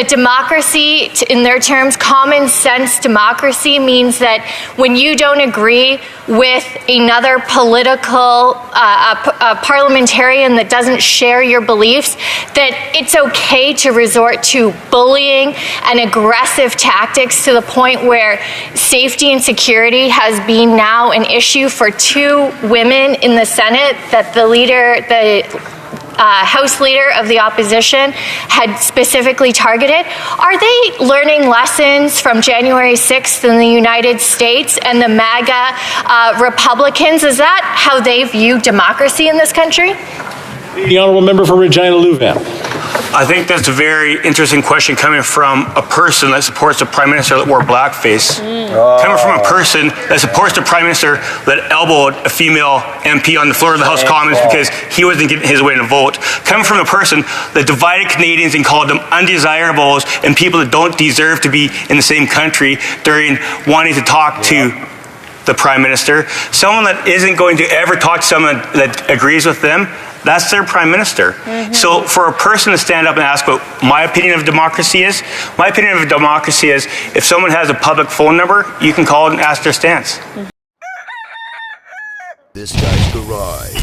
Democracy, in their terms, common sense democracy means that when you don't agree with another political parliamentarian that doesn't share your beliefs, that it's okay to resort to bullying and aggressive tactics to the point where safety and security has been now an issue for 2 women in the Senate that the House Leader of the opposition had specifically targeted. Are they learning lessons from January 6th in the United States and the MAGA Republicans? Is that how they view democracy in this country? The honourable member for Regina Louvain. I think that's a very interesting question coming from a person that supports the Prime Minister that wore blackface. Coming from a person that supports the Prime Minister that elbowed a female MP on the floor of the House of Commons because he wasn't getting his way in a vote. Coming from a person that divided Canadians and called them undesirables and people that don't deserve to be in the same country during wanting to talk to the Prime Minister. Someone that isn't going to ever talk to someone that agrees with them, that's their Prime Minister. So for a person to stand up and ask what my opinion of democracy is, if someone has a public phone number, you can call it and ask their stance. This Guy's Garage.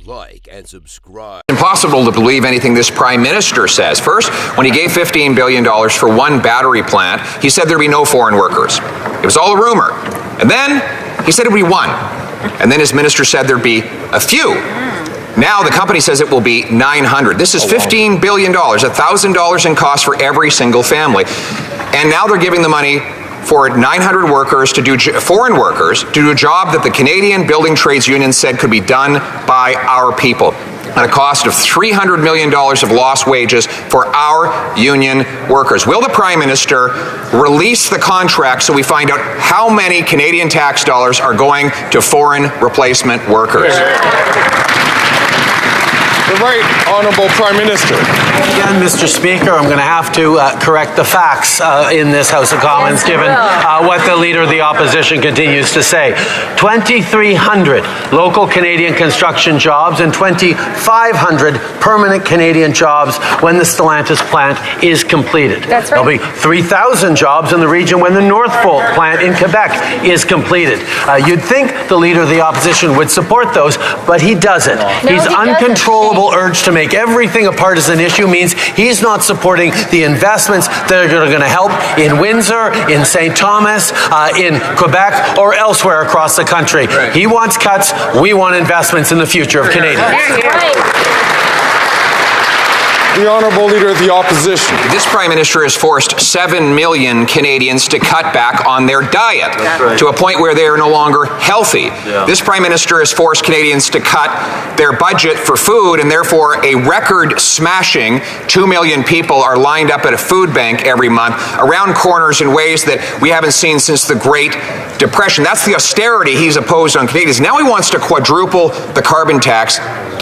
Like and subscribe. Impossible to believe anything this Prime Minister says. First, when he gave $15 billion for one battery plant, he said there'd be no foreign workers. It was all a rumor. And then he said it would be one. And then his minister said there'd be a few. Now the company says it will be 900. This is $15 billion, $1,000 in cost for every single family. And now they're giving the money for 900 workers to do, foreign workers, to do a job that the Canadian Building Trades Union said could be done by our people at a cost of $300 million of lost wages for our union workers. Will the Prime Minister release the contract so we find out how many Canadian tax dollars are going to foreign replacement workers? The Right Honourable Prime Minister. Again, Mr. Speaker, I'm going to have to correct the facts in this House of Commons, given what the Leader of the Opposition continues to say. 2,300 local Canadian construction jobs and 2,500 permanent Canadian jobs when the Stellantis plant is completed. That's right. There'll be 3,000 jobs in the region when the Northvolt plant in Quebec is completed. You'd think the Leader of the Opposition would support those, but he doesn't. He's uncontrollable urge to make everything a partisan issue means he's not supporting the investments that are going to help in Windsor, in St. Thomas, in Quebec, or elsewhere across the country. Right. He wants cuts. We want investments in the future of Canadians. The Honourable Leader of the Opposition. This Prime Minister has forced 7 million Canadians to cut back on their diet to a point where they are no longer healthy. This Prime Minister has forced Canadians to cut their budget for food, and therefore a record-smashing 2 million people are lined up at a food bank every month around corners in ways that we haven't seen since the Great Depression. That's the austerity he's imposed on Canadians. Now he wants to quadruple the carbon tax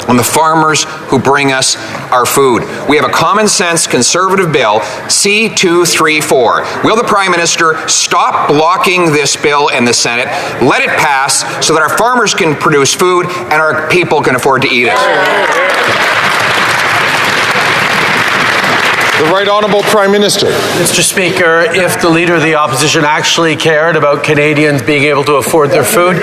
on the farmers who bring us our food. We have a common-sense Conservative bill, C-234. Will the Prime Minister stop blocking this bill in the Senate, let it pass so that our farmers can produce food and our people can afford to eat it? The Right Honourable Prime Minister. Mr. Speaker, if the Leader of the Opposition actually cared about Canadians being able to afford their food,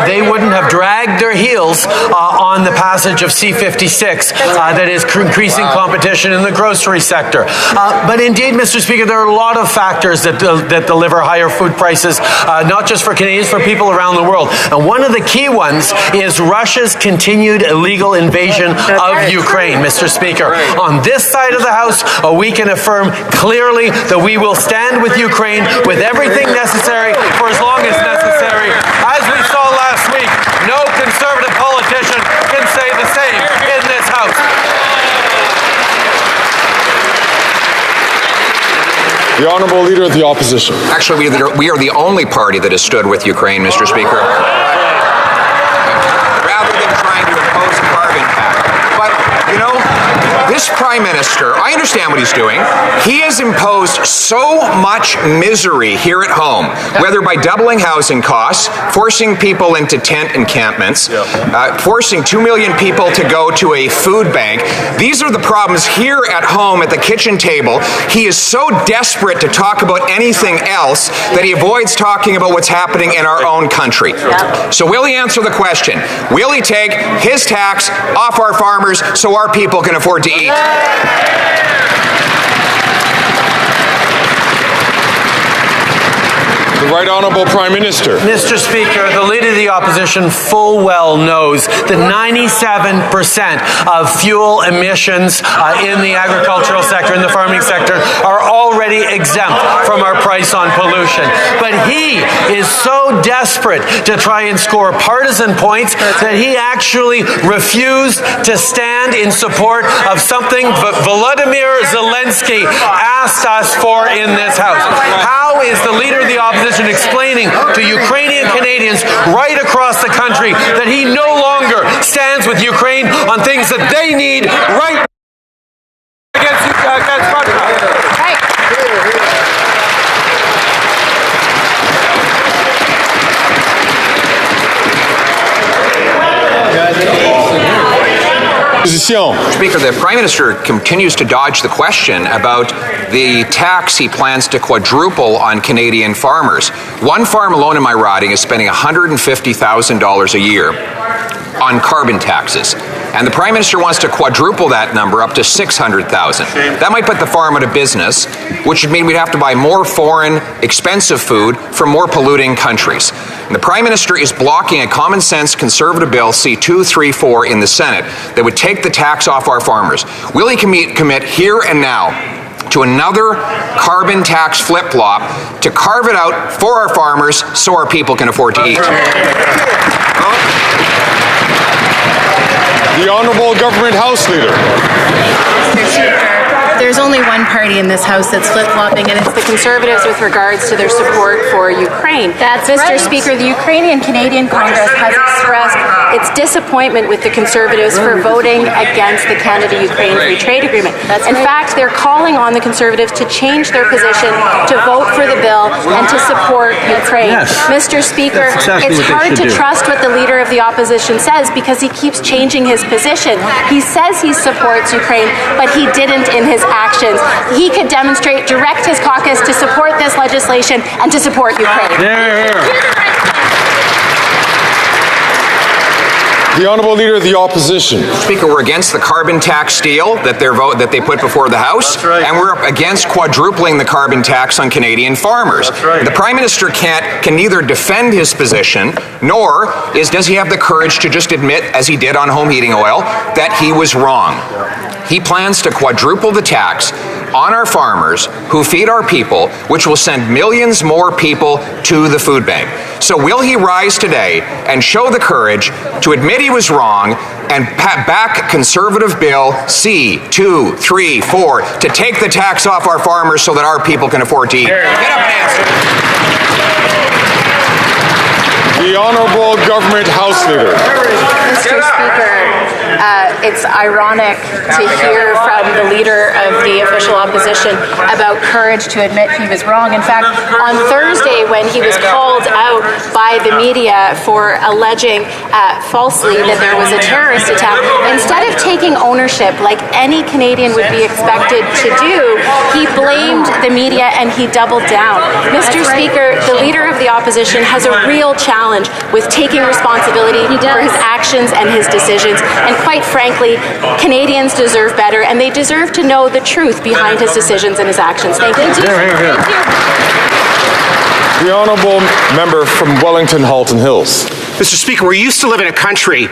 they wouldn't have dragged their heels on the passage of C-56 that is increasing competition in the grocery sector. But indeed, Mr. Speaker, there are a lot of factors that deliver higher food prices, not just for Canadians, for people around the world. And one of the key ones is Russia's continued illegal invasion of Ukraine, Mr. Speaker. On this side of the House, we can affirm clearly that we will stand with Ukraine with everything necessary for as long as necessary. As we saw last week, no Conservative politician can say the same in this House. The Honourable Leader of the Opposition. Actually, we are the only party that has stood with Ukraine, Mr. Speaker. Rather than trying to impose a carbon tax. But, you know, this Prime Minister, I understand what he's doing. He has imposed so much misery here at home, whether by doubling housing costs, forcing people into tent encampments, forcing 2 million people to go to a food bank. These are the problems here at home at the kitchen table. He is so desperate to talk about anything else that he avoids talking about what's happening in our own country. So will he answer the question? Will he take his tax off our farmers so our people can afford to eat? The Right Honourable Prime Minister. Mr. Speaker, the Leader of the Opposition full well knows that 97% of fuel emissions in the agricultural sector, in the farming sector, are already exempt from our price on pollution. But he is so desperate to try and score partisan points that he actually refused to stand in support of something Volodymyr Zelensky asked us for in this House. How is the Leader of the Opposition explaining to Ukrainian Canadians right across the country that he no longer stands with Ukraine on things that they need right against Russia? Speaker, the Prime Minister continues to dodge the question about the tax he plans to quadruple on Canadian farmers. One farm alone in my riding is spending $150,000 a year on carbon taxes. And the Prime Minister wants to quadruple that number up to $600,000. That might put the farm out of business, which would mean we'd have to buy more foreign, expensive food from more polluting countries. And the Prime Minister is blocking a common-sense Conservative bill, C-234, in the Senate that would take the tax off our farmers. Will he commit here and now to another carbon tax flip-flop to carve it out for our farmers so our people can afford to eat? The Honourable Government House Leader. There's only one party in this House that's flip-flopping, and it's the Conservatives with regards to their support for Ukraine. Mr. Speaker, the Ukrainian-Canadian Congress has expressed its disappointment with the Conservatives for voting against the Canada-Ukraine Free Trade Agreement. In fact, they're calling on the Conservatives to change their position, to vote for the bill, and to support Ukraine. Mr. Speaker, it's hard to trust what the Leader of the Opposition says because he keeps changing his position. He says he supports Ukraine, but he didn't in his actions. He could demonstrate, direct his caucus to support this legislation and to support Ukraine. The Honourable Leader of the Opposition. Speaker, we're against the carbon tax deal that they put before the House, and we're against quadrupling the carbon tax on Canadian farmers. The Prime Minister can neither defend his position, nor does he have the courage to just admit, as he did on home heating oil, that he was wrong. He plans to quadruple the tax on our farmers who feed our people, which will send millions more people to the food bank. So will he rise today and show the courage to admit he was wrong and back Conservative Bill C-234 to take the tax off our farmers so that our people can afford to eat? Get up and answer. The Honourable Government House Leader. Mr. Speaker, it's ironic to hear from the Leader of the official opposition about courage to admit he was wrong. In fact, on Thursday, when he was called out by the media for alleging falsely that there was a terrorist attack, instead of taking ownership like any Canadian would be expected to do, he blamed the media and he doubled down. Mr. Speaker, the Leader of the opposition has a real challenge with taking responsibility for his actions and his decisions. And quite frankly, Canadians deserve better, and they deserve to know the truth behind his decisions and his actions. Thank you. The Honourable Member from Wellington Halton Hills. Mr. Speaker, we used to live in a country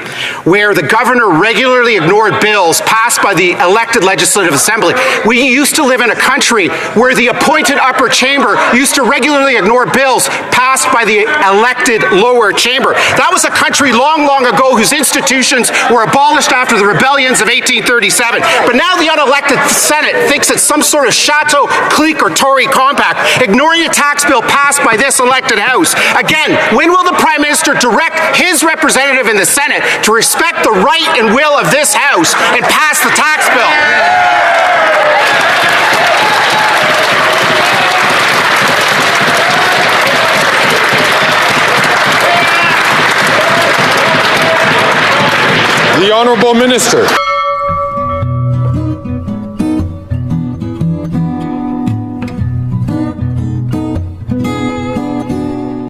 where the governor regularly ignored bills passed by the elected Legislative Assembly. We used to live in a country where the appointed upper chamber used to regularly ignore bills passed by the elected lower chamber. That was a country long, long ago whose institutions were abolished after the rebellions of 1837. But now the unelected Senate thinks it's some sort of Chateau, clique, or Tory compact, ignoring a tax bill passed by this elected House. Again, when will the Prime Minister direct expect his representative in the Senate to respect the right and will of this House and pass the tax bill. The Honourable Minister.